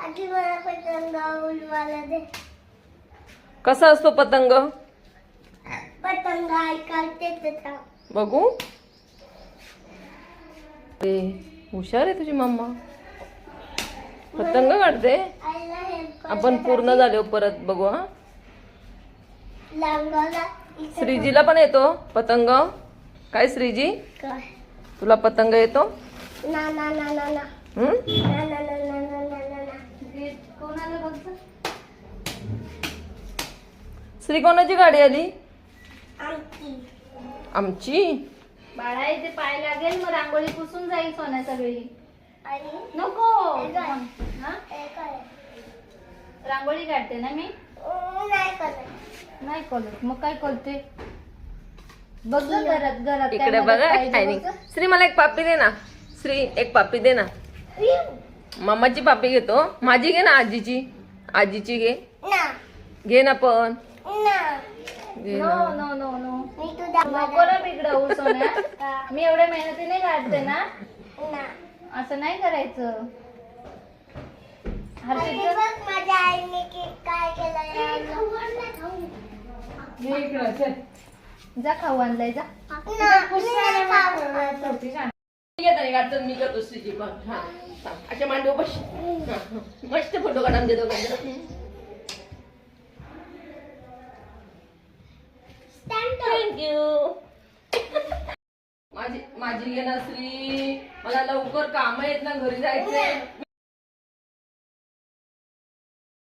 आधी मला पतंग उडवायला दे. कसा असतो पतंग? पतंग ऐकायचे त्याचा. बघू. हुशार आहे तुझी मम्मा. पतंग काढते. आपण पूर्ण झालो परत बघू. हा, श्रीजीला पण येतो पतंग. काय श्रीजी, तुला पतंग येतो? ना ना ना ना ना. ना ना ना ना ना ना ना. कोणाला बघ. श्री कोणाची गाडी आली? आमची. आमची? बाळा इथे पाय लागेल, मग रांगोळी पुसून जाईल सोन्या सगळी. आणि नको. हा? रांगोळी काढते ना मी. नाही करत. नाही कळत मग काय करते? बघ गं घरात घरात इकडे काय बघा मदत पाहिजे काय नाही. बघ. श्री मला एक पापी दे ना. श्री एक पापी दे ना. मम्माची पापी घेतो. माझी घे ना. आजीची. आजीची घे. ना घे ना पण. ना. घे नो ना. No no no. मी तुझा नको ना बिघडवू सोन्या. मी एवढ्या मेहनतीने काढते ना. ना. असं नाही करायचं. आणि हर्षित बघ माझ्या आईने काय केलं. जा खाऊ आणलाय जा. मी करतो श्रीजी पण. हा, अशा मांडव बस. मस्त फोटो काढून देतो. थँक्यू. माझी घे ना श्री. मला लवकर काम आहेत ना, घरी जायचंय.